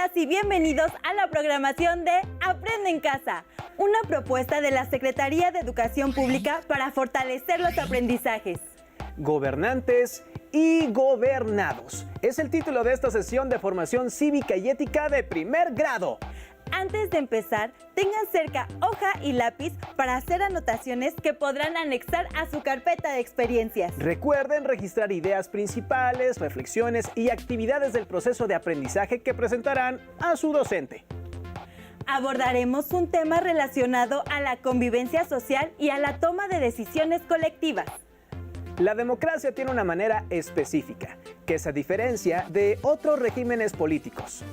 Bienvenidas y bienvenidos a la programación de Aprende en Casa, una propuesta de la Secretaría de Educación Pública para fortalecer los aprendizajes. Gobernantes y gobernados. Es el título de esta sesión de formación cívica y ética de primer grado. Antes de empezar, tengan cerca hoja y lápiz para hacer anotaciones que podrán anexar a su carpeta de experiencias. Recuerden registrar ideas principales, reflexiones y actividades del proceso de aprendizaje que presentarán a su docente. Abordaremos un tema relacionado a la convivencia social y a la toma de decisiones colectivas. La democracia tiene una manera específica, que se diferencia de otros regímenes políticos.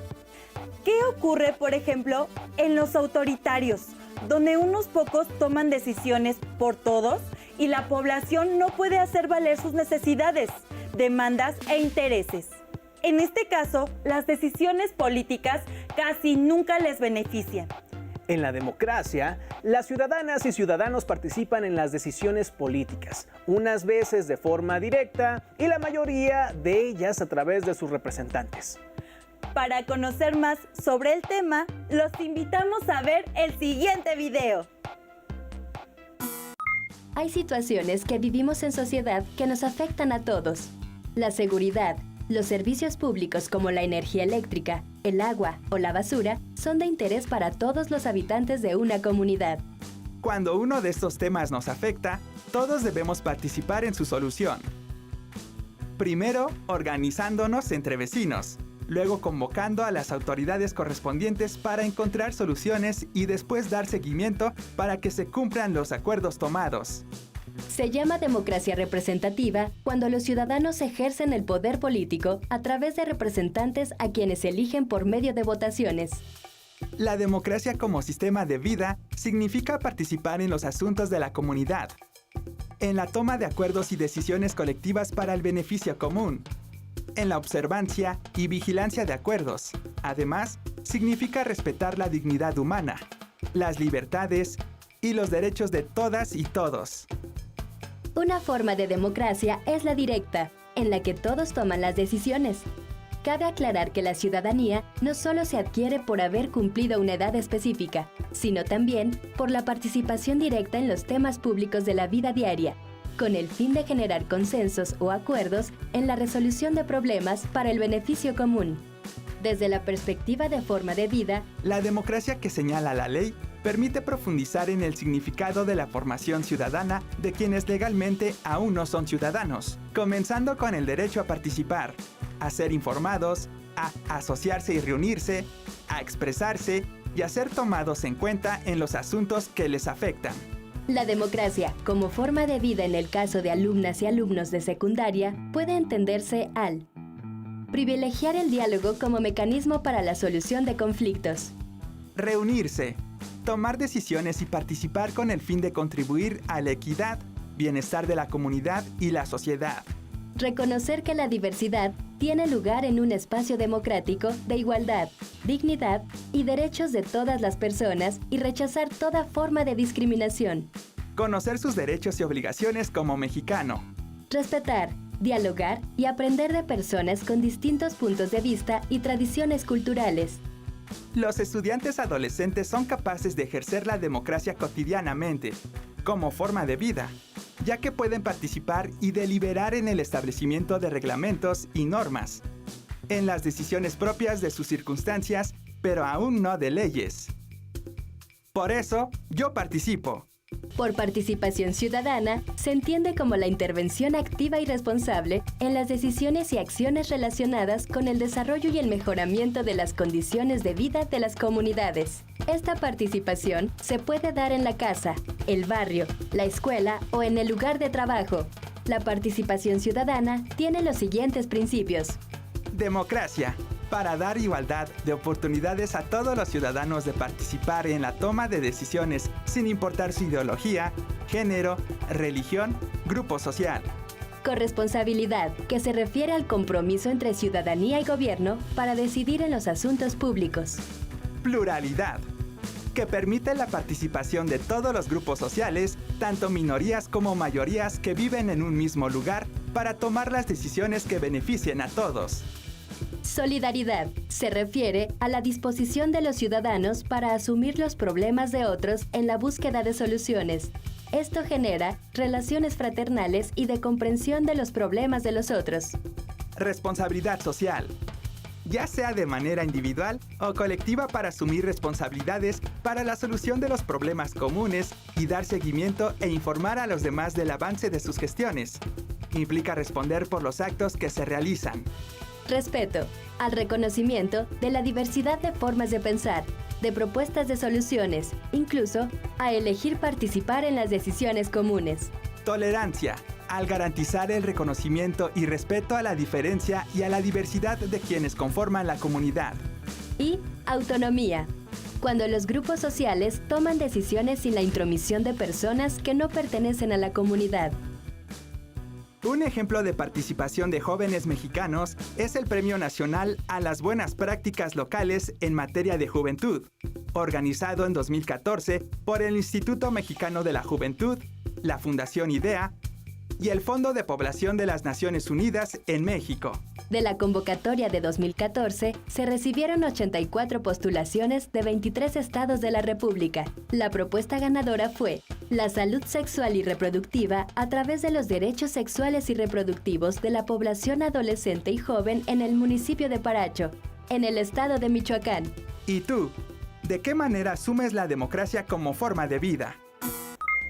¿Qué ocurre, por ejemplo, en los autoritarios, donde unos pocos toman decisiones por todos y la población no puede hacer valer sus necesidades, demandas e intereses? En este caso, las decisiones políticas casi nunca les benefician. En la democracia, las ciudadanas y ciudadanos participan en las decisiones políticas, unas veces de forma directa y la mayoría de ellas a través de sus representantes. Para conocer más sobre el tema, los invitamos a ver el siguiente video. Hay situaciones que vivimos en sociedad que nos afectan a todos. La seguridad, los servicios públicos como la energía eléctrica, el agua o la basura son de interés para todos los habitantes de una comunidad. Cuando uno de estos temas nos afecta, todos debemos participar en su solución. Primero, organizándonos entre vecinos. Luego convocando a las autoridades correspondientes para encontrar soluciones y después dar seguimiento para que se cumplan los acuerdos tomados. Se llama democracia representativa cuando los ciudadanos ejercen el poder político a través de representantes a quienes eligen por medio de votaciones. La democracia como sistema de vida significa participar en los asuntos de la comunidad, en la toma de acuerdos y decisiones colectivas para el beneficio común, en la observancia y vigilancia de acuerdos. Además, significa respetar la dignidad humana, las libertades y los derechos de todas y todos. Una forma de democracia es la directa, en la que todos toman las decisiones. Cabe aclarar que la ciudadanía no solo se adquiere por haber cumplido una edad específica, sino también por la participación directa en los temas públicos de la vida diaria, con el fin de generar consensos o acuerdos en la resolución de problemas para el beneficio común. Desde la perspectiva de forma de vida, la democracia que señala la ley permite profundizar en el significado de la formación ciudadana de quienes legalmente aún no son ciudadanos, comenzando con el derecho a participar, a ser informados, a asociarse y reunirse, a expresarse y a ser tomados en cuenta en los asuntos que les afectan. La democracia, como forma de vida en el caso de alumnas y alumnos de secundaria, puede entenderse al privilegiar el diálogo como mecanismo para la solución de conflictos. Reunirse, tomar decisiones y participar con el fin de contribuir a la equidad, bienestar de la comunidad y la sociedad. Reconocer que la diversidad tiene lugar en un espacio democrático de igualdad, dignidad y derechos de todas las personas y rechazar toda forma de discriminación. Conocer sus derechos y obligaciones como mexicano. Respetar, dialogar y aprender de personas con distintos puntos de vista y tradiciones culturales. Los estudiantes adolescentes son capaces de ejercer la democracia cotidianamente, como forma de vida, ya que pueden participar y deliberar en el establecimiento de reglamentos y normas, en las decisiones propias de sus circunstancias, pero aún no de leyes. Por eso, yo participo. Por participación ciudadana, se entiende como la intervención activa y responsable en las decisiones y acciones relacionadas con el desarrollo y el mejoramiento de las condiciones de vida de las comunidades. Esta participación se puede dar en la casa, el barrio, la escuela o en el lugar de trabajo. La participación ciudadana tiene los siguientes principios. Democracia, para dar igualdad de oportunidades a todos los ciudadanos de participar en la toma de decisiones sin importar su ideología, género, religión, grupo social. Corresponsabilidad, que se refiere al compromiso entre ciudadanía y gobierno para decidir en los asuntos públicos. Pluralidad, que permite la participación de todos los grupos sociales, tanto minorías como mayorías que viven en un mismo lugar, para tomar las decisiones que beneficien a todos. Solidaridad se refiere a la disposición de los ciudadanos para asumir los problemas de otros en la búsqueda de soluciones. Esto genera relaciones fraternales y de comprensión de los problemas de los otros. Responsabilidad social. Ya sea de manera individual o colectiva para asumir responsabilidades para la solución de los problemas comunes y dar seguimiento e informar a los demás del avance de sus gestiones. Implica responder por los actos que se realizan. Respeto al reconocimiento de la diversidad de formas de pensar, de propuestas de soluciones, incluso a elegir participar en las decisiones comunes. Tolerancia, al garantizar el reconocimiento y respeto a la diferencia y a la diversidad de quienes conforman la comunidad. Y autonomía, cuando los grupos sociales toman decisiones sin la intromisión de personas que no pertenecen a la comunidad. Un ejemplo de participación de jóvenes mexicanos es el Premio Nacional a las Buenas Prácticas Locales en materia de juventud, organizado en 2014 por el Instituto Mexicano de la Juventud, la Fundación IDEA y el Fondo de Población de las Naciones Unidas en México. De la convocatoria de 2014, se recibieron 84 postulaciones de 23 estados de la República. La propuesta ganadora fue la salud sexual y reproductiva a través de los derechos sexuales y reproductivos de la población adolescente y joven en el municipio de Paracho, en el estado de Michoacán. ¿Y tú? ¿De qué manera asumes la democracia como forma de vida?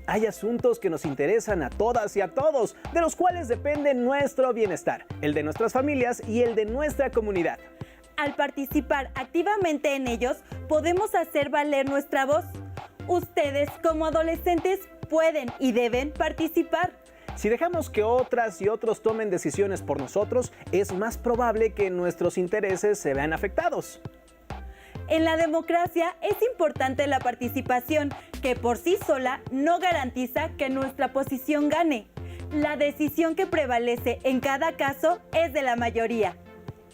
Hay asuntos que nos interesan a todas y a todos, de los cuales depende nuestro bienestar, el de nuestras familias y el de nuestra comunidad. Al participar activamente en ellos, podemos hacer valer nuestra voz. Ustedes, como adolescentes, pueden y deben participar. Si dejamos que otras y otros tomen decisiones por nosotros, es más probable que nuestros intereses se vean afectados. En la democracia es importante la participación, que por sí sola no garantiza que nuestra posición gane. La decisión que prevalece en cada caso es de la mayoría.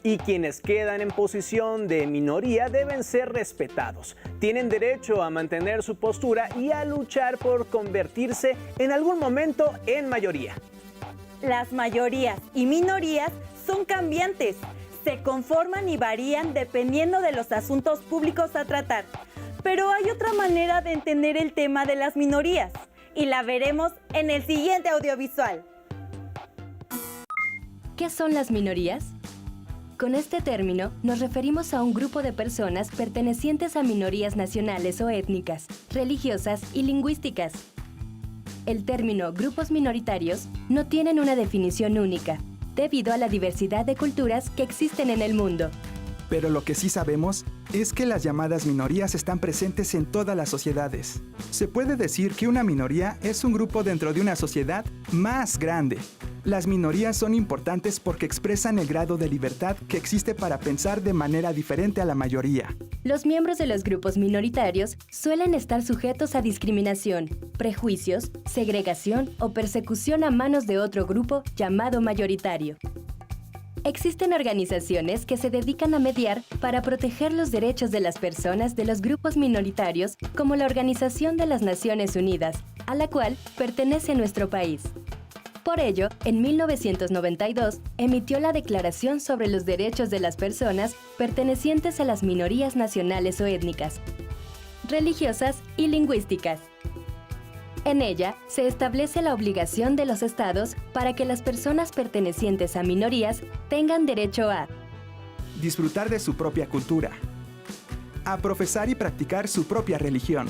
Y quienes quedan en posición de minoría deben ser respetados. Tienen derecho a mantener su postura y a luchar por convertirse en algún momento en mayoría. Las mayorías y minorías son cambiantes. Se conforman y varían dependiendo de los asuntos públicos a tratar. Pero hay otra manera de entender el tema de las minorías, y la veremos en el siguiente audiovisual. ¿Qué son las minorías? Con este término nos referimos a un grupo de personas pertenecientes a minorías nacionales o étnicas, religiosas y lingüísticas. El término grupos minoritarios no tienen una definición única, debido a la diversidad de culturas que existen en el mundo. Pero lo que sí sabemos es que las llamadas minorías están presentes en todas las sociedades. Se puede decir que una minoría es un grupo dentro de una sociedad más grande. Las minorías son importantes porque expresan el grado de libertad que existe para pensar de manera diferente a la mayoría. Los miembros de los grupos minoritarios suelen estar sujetos a discriminación, prejuicios, segregación o persecución a manos de otro grupo llamado mayoritario. Existen organizaciones que se dedican a mediar para proteger los derechos de las personas de los grupos minoritarios, como la Organización de las Naciones Unidas, a la cual pertenece nuestro país. Por ello, en 1992, emitió la Declaración sobre los Derechos de las Personas pertenecientes a las minorías nacionales o étnicas, religiosas y lingüísticas. En ella, se establece la obligación de los estados para que las personas pertenecientes a minorías tengan derecho a disfrutar de su propia cultura, a profesar y practicar su propia religión,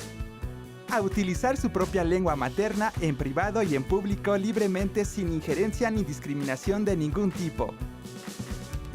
a utilizar su propia lengua materna en privado y en público libremente sin injerencia ni discriminación de ningún tipo.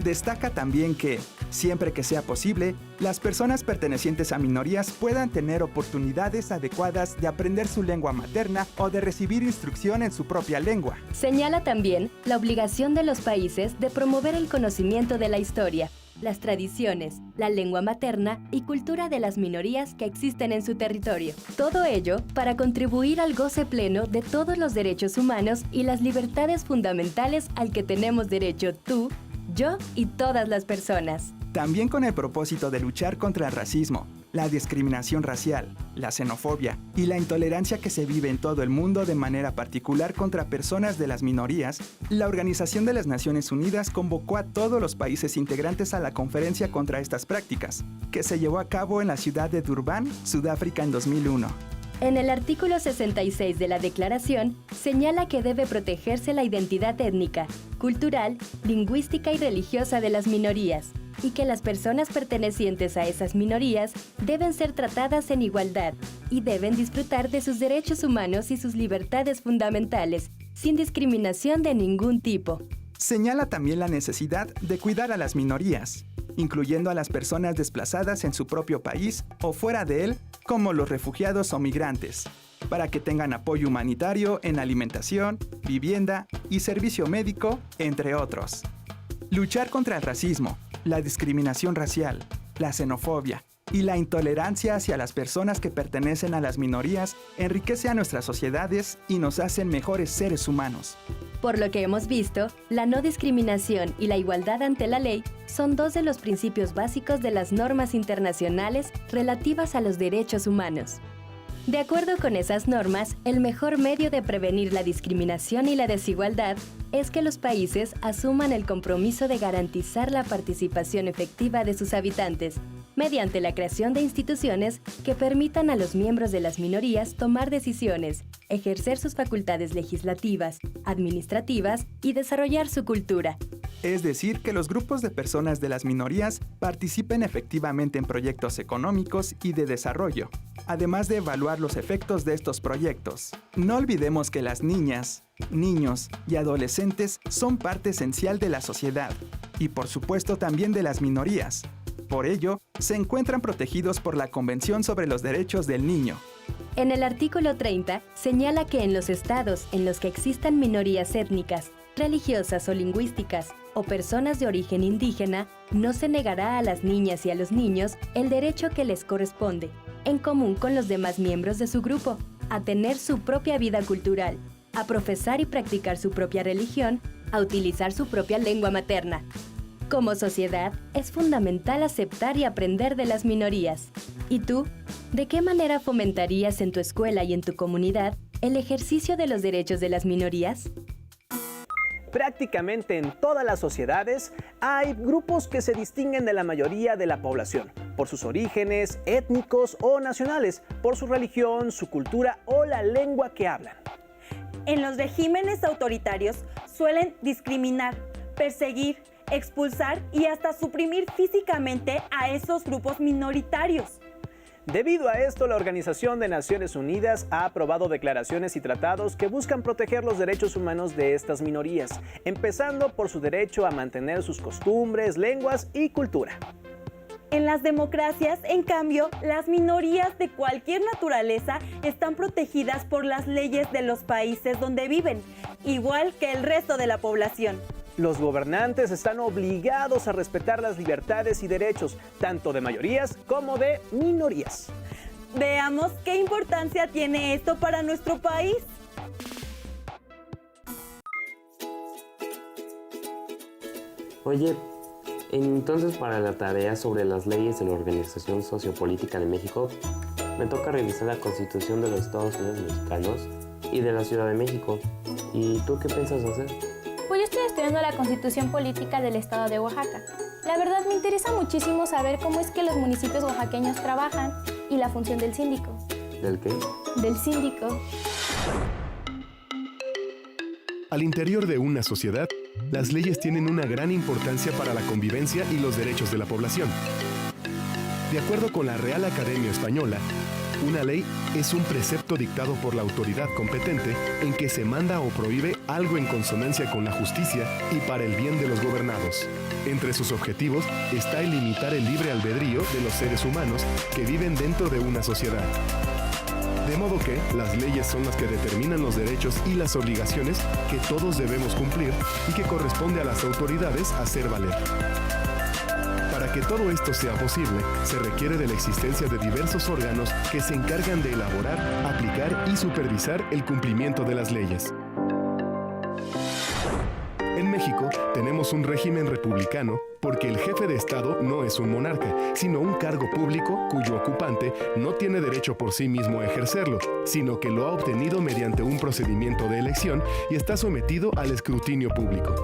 Destaca también que, siempre que sea posible, las personas pertenecientes a minorías puedan tener oportunidades adecuadas de aprender su lengua materna o de recibir instrucción en su propia lengua. Señala también la obligación de los países de promover el conocimiento de la historia, las tradiciones, la lengua materna y cultura de las minorías que existen en su territorio. Todo ello para contribuir al goce pleno de todos los derechos humanos y las libertades fundamentales al que tenemos derecho tú, yo y todas las personas. También con el propósito de luchar contra el racismo, la discriminación racial, la xenofobia y la intolerancia que se vive en todo el mundo de manera particular contra personas de las minorías, la Organización de las Naciones Unidas convocó a todos los países integrantes a la conferencia contra estas prácticas, que se llevó a cabo en la ciudad de Durban, Sudáfrica en 2001. En el artículo 66 de la Declaración, señala que debe protegerse la identidad étnica, cultural, lingüística y religiosa de las minorías, y que las personas pertenecientes a esas minorías deben ser tratadas en igualdad y deben disfrutar de sus derechos humanos y sus libertades fundamentales, sin discriminación de ningún tipo. Señala también la necesidad de cuidar a las minorías, incluyendo a las personas desplazadas en su propio país o fuera de él, como los refugiados o migrantes, para que tengan apoyo humanitario en alimentación, vivienda y servicio médico, entre otros. Luchar contra el racismo, la discriminación racial, la xenofobia y la intolerancia hacia las personas que pertenecen a las minorías enriquece a nuestras sociedades y nos hacen mejores seres humanos. Por lo que hemos visto, la no discriminación y la igualdad ante la ley son dos de los principios básicos de las normas internacionales relativas a los derechos humanos. De acuerdo con esas normas, el mejor medio de prevenir la discriminación y la desigualdad es que los países asuman el compromiso de garantizar la participación efectiva de sus habitantes, mediante la creación de instituciones que permitan a los miembros de las minorías tomar decisiones, ejercer sus facultades legislativas, administrativas y desarrollar su cultura. Es decir, que los grupos de personas de las minorías participen efectivamente en proyectos económicos y de desarrollo, además de evaluar los efectos de estos proyectos. No olvidemos que las niñas, niños y adolescentes son parte esencial de la sociedad y por supuesto también de las minorías. Por ello, se encuentran protegidos por la Convención sobre los Derechos del Niño. En el artículo 30 señala que en los estados en los que existan minorías étnicas, religiosas o lingüísticas, o personas de origen indígena, no se negará a las niñas y a los niños el derecho que les corresponde, en común con los demás miembros de su grupo, a tener su propia vida cultural, a profesar y practicar su propia religión, a utilizar su propia lengua materna. Como sociedad, es fundamental aceptar y aprender de las minorías. ¿Y tú? ¿De qué manera fomentarías en tu escuela y en tu comunidad el ejercicio de los derechos de las minorías? Prácticamente en todas las sociedades hay grupos que se distinguen de la mayoría de la población, por sus orígenes étnicos o nacionales, por su religión, su cultura o la lengua que hablan. En los regímenes autoritarios suelen discriminar, perseguir, expulsar y hasta suprimir físicamente a esos grupos minoritarios. Debido a esto, la Organización de Naciones Unidas ha aprobado declaraciones y tratados que buscan proteger los derechos humanos de estas minorías, empezando por su derecho a mantener sus costumbres, lenguas y cultura. En las democracias, en cambio, las minorías de cualquier naturaleza están protegidas por las leyes de los países donde viven, igual que el resto de la población. Los gobernantes están obligados a respetar las libertades y derechos, tanto de mayorías como de minorías. Veamos qué importancia tiene esto para nuestro país. Oye, entonces para la tarea sobre las leyes de la Organización Sociopolítica de México, me toca revisar la Constitución de los Estados Unidos Mexicanos y de la Ciudad de México. ¿Y tú qué piensas hacer? Pues yo estoy estudiando la Constitución Política del Estado de Oaxaca. La verdad me interesa muchísimo saber cómo es que los municipios oaxaqueños trabajan y la función del síndico. ¿Del qué? Del síndico. Al interior de una sociedad, las leyes tienen una gran importancia para la convivencia y los derechos de la población. De acuerdo con la Real Academia Española, una ley es un precepto dictado por la autoridad competente en que se manda o prohíbe algo en consonancia con la justicia y para el bien de los gobernados. Entre sus objetivos está el limitar el libre albedrío de los seres humanos que viven dentro de una sociedad. De modo que las leyes son las que determinan los derechos y las obligaciones que todos debemos cumplir y que corresponde a las autoridades hacer valer. Para que todo esto sea posible, se requiere de la existencia de diversos órganos que se encargan de elaborar, aplicar y supervisar el cumplimiento de las leyes. En México tenemos un régimen republicano porque el jefe de Estado no es un monarca, sino un cargo público cuyo ocupante no tiene derecho por sí mismo a ejercerlo, sino que lo ha obtenido mediante un procedimiento de elección y está sometido al escrutinio público.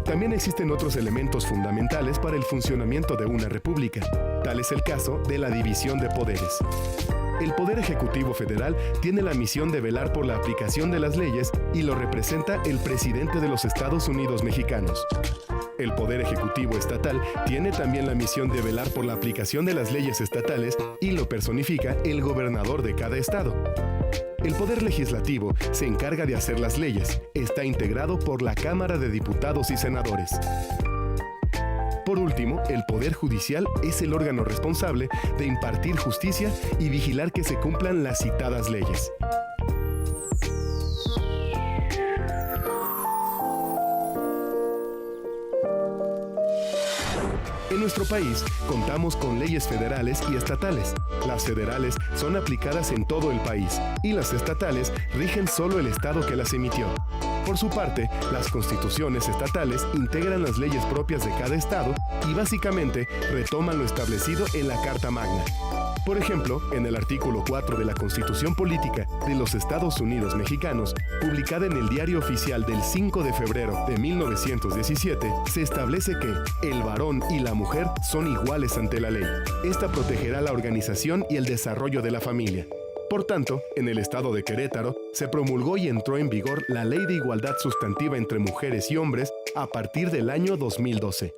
También existen otros elementos fundamentales para el funcionamiento de una república. Tal es el caso de la división de poderes. El Poder Ejecutivo Federal tiene la misión de velar por la aplicación de las leyes y lo representa el presidente de los Estados Unidos mexicanos. El Poder Ejecutivo Estatal tiene también la misión de velar por la aplicación de las leyes estatales y lo personifica el gobernador de cada estado. El Poder Legislativo se encarga de hacer las leyes. Está integrado por la Cámara de Diputados y Senadores. Por último, el Poder Judicial es el órgano responsable de impartir justicia y vigilar que se cumplan las citadas leyes. En nuestro país contamos con leyes federales y estatales. Las federales son aplicadas en todo el país y las estatales rigen solo el estado que las emitió. Por su parte, las constituciones estatales integran las leyes propias de cada estado y básicamente retoman lo establecido en la Carta Magna. Por ejemplo, en el artículo 4 de la Constitución Política de los Estados Unidos Mexicanos, publicada en el Diario Oficial del 5 de febrero de 1917, se establece que el varón y la mujer son iguales ante la ley. Esta protegerá la organización y el desarrollo de la familia. Por tanto, en el estado de Querétaro, se promulgó y entró en vigor la Ley de Igualdad Sustantiva entre Mujeres y Hombres a partir del año 2012.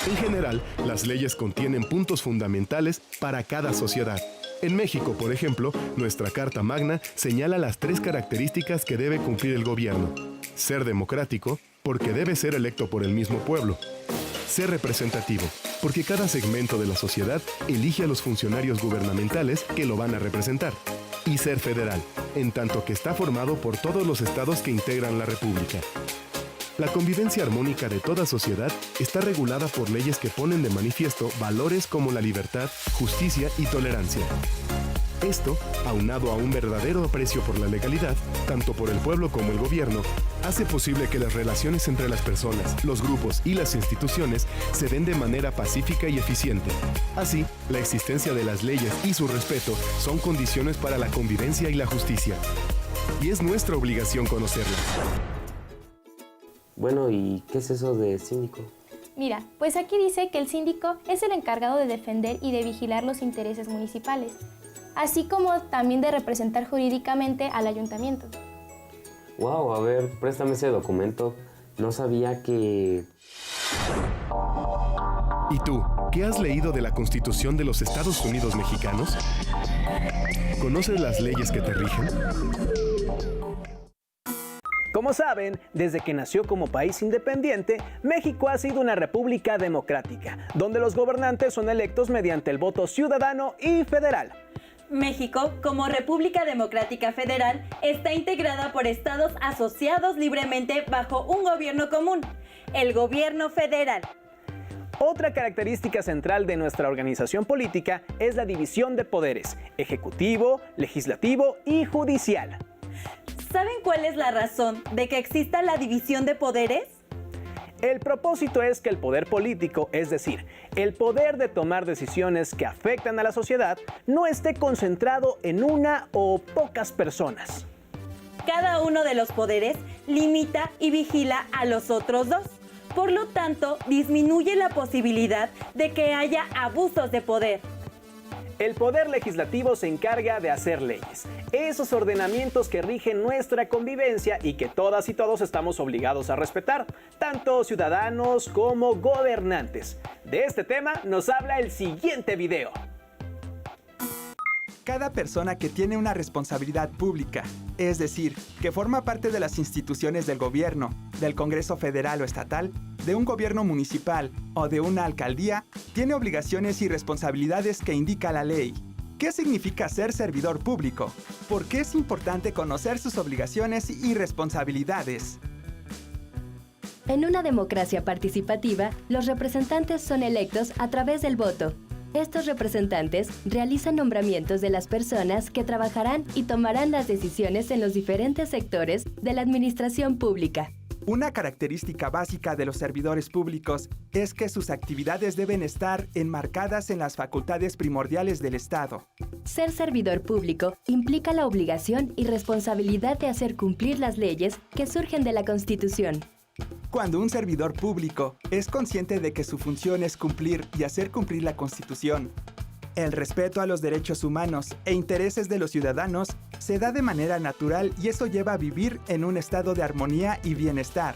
En general, las leyes contienen puntos fundamentales para cada sociedad. En México, por ejemplo, nuestra Carta Magna señala las 3 características que debe cumplir el gobierno. Ser democrático, porque debe ser electo por el mismo pueblo. Ser representativo, porque cada segmento de la sociedad elige a los funcionarios gubernamentales que lo van a representar. Y ser federal, en tanto que está formado por todos los estados que integran la República. La convivencia armónica de toda sociedad está regulada por leyes que ponen de manifiesto valores como la libertad, justicia y tolerancia. Esto, aunado a un verdadero aprecio por la legalidad, tanto por el pueblo como el gobierno, hace posible que las relaciones entre las personas, los grupos y las instituciones se den de manera pacífica y eficiente. Así, la existencia de las leyes y su respeto son condiciones para la convivencia y la justicia. Y es nuestra obligación conocerlas. Bueno, ¿y qué es eso de síndico? Mira, pues aquí dice que el síndico es el encargado de defender y de vigilar los intereses municipales, así como también de representar jurídicamente al ayuntamiento. Wow, a ver, préstame ese documento. No sabía que... ¿Y tú, qué has leído de la Constitución de los Estados Unidos Mexicanos? ¿Conoces las leyes que te rigen? Como saben, desde que nació como país independiente, México ha sido una república democrática, donde los gobernantes son electos mediante el voto ciudadano y federal. México, como República Democrática Federal, está integrada por estados asociados libremente bajo un gobierno común, el gobierno federal. Otra característica central de nuestra organización política es la división de poderes, ejecutivo, legislativo y judicial. ¿Saben cuál es la razón de que exista la división de poderes? El propósito es que el poder político, es decir, el poder de tomar decisiones que afectan a la sociedad, no esté concentrado en una o pocas personas. Cada uno de los poderes limita y vigila a los otros dos. Por lo tanto, disminuye la posibilidad de que haya abusos de poder. El poder legislativo se encarga de hacer leyes, esos ordenamientos que rigen nuestra convivencia y que todas y todos estamos obligados a respetar, tanto ciudadanos como gobernantes. De este tema nos habla el siguiente video. Cada persona que tiene una responsabilidad pública, es decir, que forma parte de las instituciones del gobierno, del Congreso Federal o Estatal, de un gobierno municipal o de una alcaldía, tiene obligaciones y responsabilidades que indica la ley. ¿Qué significa ser servidor público? ¿Por qué es importante conocer sus obligaciones y responsabilidades? En una democracia participativa, los representantes son electos a través del voto. Estos representantes realizan nombramientos de las personas que trabajarán y tomarán las decisiones en los diferentes sectores de la administración pública. Una característica básica de los servidores públicos es que sus actividades deben estar enmarcadas en las facultades primordiales del Estado. Ser servidor público implica la obligación y responsabilidad de hacer cumplir las leyes que surgen de la Constitución. Cuando un servidor público es consciente de que su función es cumplir y hacer cumplir la Constitución, el respeto a los derechos humanos e intereses de los ciudadanos se da de manera natural y eso lleva a vivir en un estado de armonía y bienestar.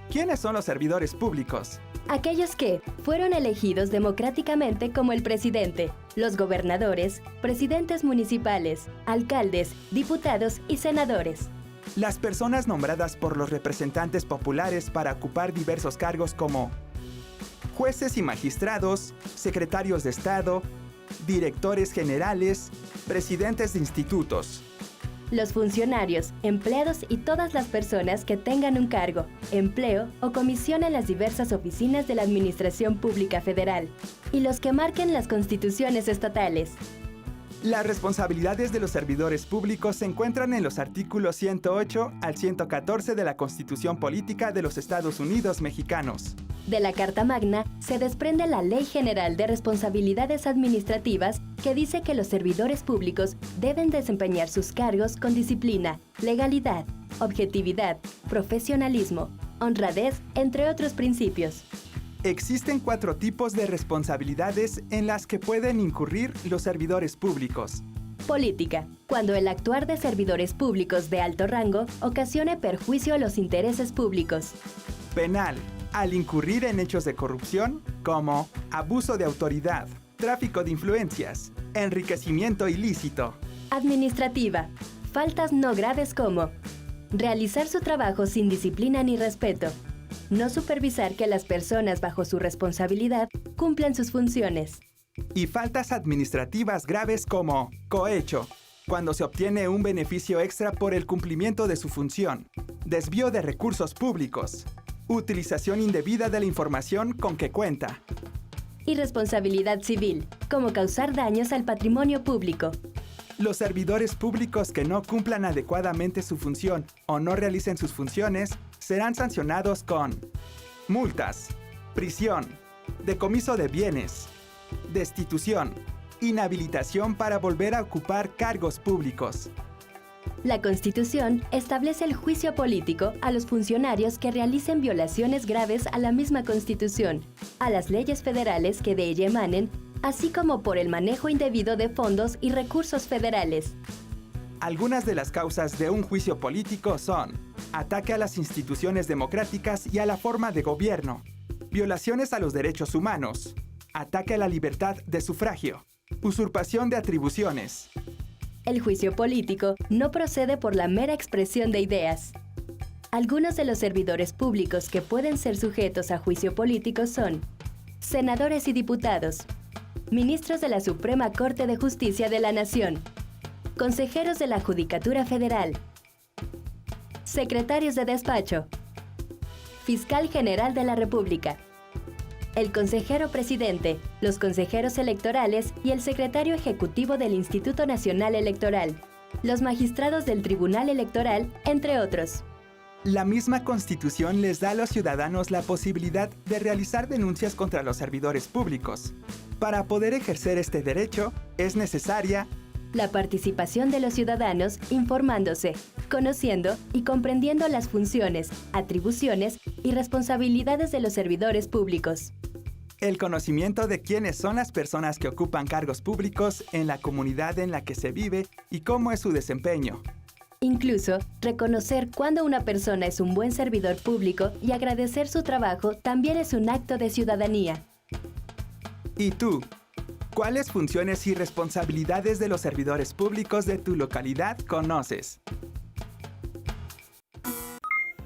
¿Quiénes son los servidores públicos? Aquellos que fueron elegidos democráticamente como el presidente, los gobernadores, presidentes municipales, alcaldes, diputados y senadores. Las personas nombradas por los representantes populares para ocupar diversos cargos como jueces y magistrados, secretarios de Estado, directores generales, presidentes de institutos. Los funcionarios, empleados y todas las personas que tengan un cargo, empleo o comisión en las diversas oficinas de la Administración Pública Federal. Y los que marquen las constituciones estatales. Las responsabilidades de los servidores públicos se encuentran en los artículos 108 al 114 de la Constitución Política de los Estados Unidos Mexicanos. De la Carta Magna se desprende la Ley General de Responsabilidades Administrativas que dice que los servidores públicos deben desempeñar sus cargos con disciplina, legalidad, objetividad, profesionalismo, honradez, entre otros principios. Existen 4 tipos de responsabilidades en las que pueden incurrir los servidores públicos. Política, cuando el actuar de servidores públicos de alto rango ocasione perjuicio a los intereses públicos. Penal, al incurrir en hechos de corrupción como abuso de autoridad, tráfico de influencias, enriquecimiento ilícito. Administrativa, faltas no graves como realizar su trabajo sin disciplina ni respeto, no supervisar que las personas bajo su responsabilidad cumplan sus funciones. Y faltas administrativas graves como cohecho, cuando se obtiene un beneficio extra por el cumplimiento de su función, desvío de recursos públicos, utilización indebida de la información con que cuenta. Y responsabilidad civil, como causar daños al patrimonio público. Los servidores públicos que no cumplan adecuadamente su función o no realicen sus funciones serán sancionados con multas, prisión, decomiso de bienes, destitución, inhabilitación para volver a ocupar cargos públicos. La Constitución establece el juicio político a los funcionarios que realicen violaciones graves a la misma Constitución, a las leyes federales que de ella emanen, así como por el manejo indebido de fondos y recursos federales. Algunas de las causas de un juicio político son ataque a las instituciones democráticas y a la forma de gobierno, violaciones a los derechos humanos, ataque a la libertad de sufragio, usurpación de atribuciones. El juicio político no procede por la mera expresión de ideas. Algunos de los servidores públicos que pueden ser sujetos a juicio político son senadores y diputados, ministros de la Suprema Corte de Justicia de la Nación, consejeros de la Judicatura Federal, secretarios de despacho, fiscal general de la República, el consejero presidente, los consejeros electorales y el secretario ejecutivo del Instituto Nacional Electoral, los magistrados del Tribunal Electoral, entre otros. La misma Constitución les da a los ciudadanos la posibilidad de realizar denuncias contra los servidores públicos. Para poder ejercer este derecho, es necesaria la participación de los ciudadanos informándose, conociendo y comprendiendo las funciones, atribuciones y responsabilidades de los servidores públicos. El conocimiento de quiénes son las personas que ocupan cargos públicos en la comunidad en la que se vive y cómo es su desempeño. Incluso, reconocer cuándo una persona es un buen servidor público y agradecer su trabajo también es un acto de ciudadanía. ¿Y tú? ¿Cuáles funciones y responsabilidades de los servidores públicos de tu localidad conoces?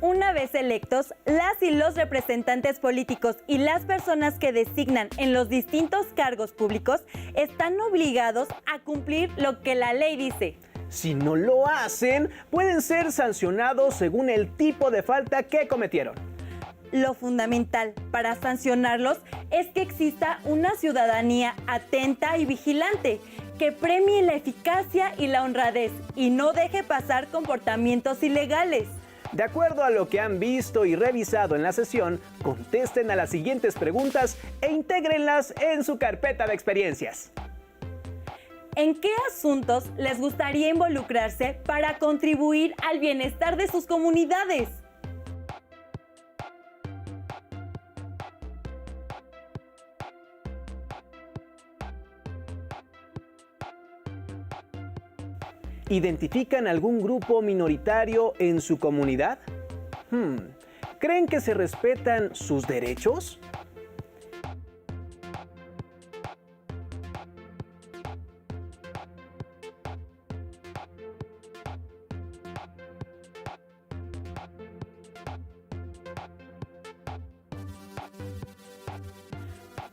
Una vez electos, las y los representantes políticos y las personas que designan en los distintos cargos públicos están obligados a cumplir lo que la ley dice. Si no lo hacen, pueden ser sancionados según el tipo de falta que cometieron. Lo fundamental para sancionarlos es que exista una ciudadanía atenta y vigilante, que premie la eficacia y la honradez y no deje pasar comportamientos ilegales. De acuerdo a lo que han visto y revisado en la sesión, contesten a las siguientes preguntas e intégrenlas en su carpeta de experiencias. ¿En qué asuntos les gustaría involucrarse para contribuir al bienestar de sus comunidades? ¿Identifican algún grupo minoritario en su comunidad? ¿Creen que se respetan sus derechos?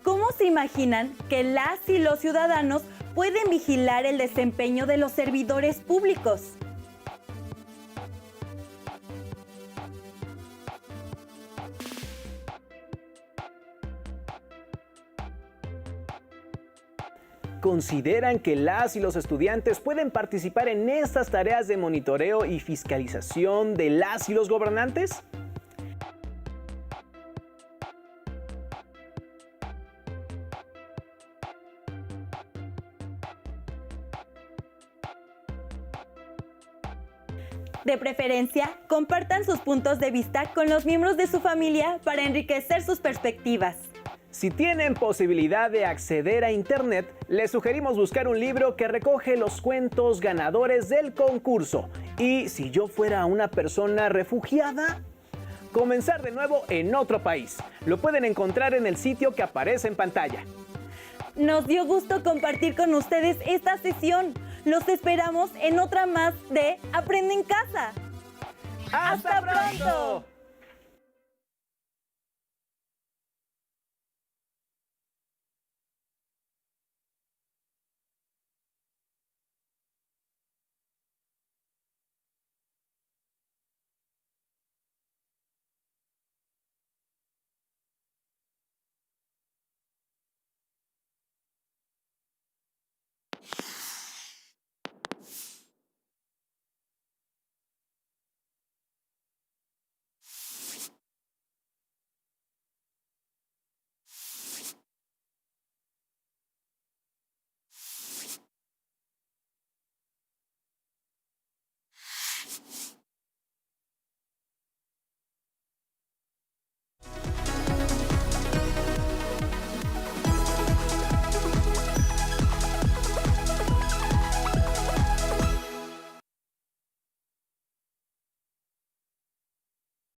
¿Cómo se imaginan que las y los ciudadanos pueden vigilar el desempeño de los servidores públicos? ¿Consideran que las y los estudiantes pueden participar en estas tareas de monitoreo y fiscalización de las y los gobernantes? De preferencia, compartan sus puntos de vista con los miembros de su familia para enriquecer sus perspectivas. Si tienen posibilidad de acceder a Internet, les sugerimos buscar un libro que recoge los cuentos ganadores del concurso. Y si yo fuera una persona refugiada, comenzar de nuevo en otro país. Lo pueden encontrar en el sitio que aparece en pantalla. Nos dio gusto compartir con ustedes esta sesión. Los esperamos en otra más de Aprende en Casa. ¡Hasta pronto!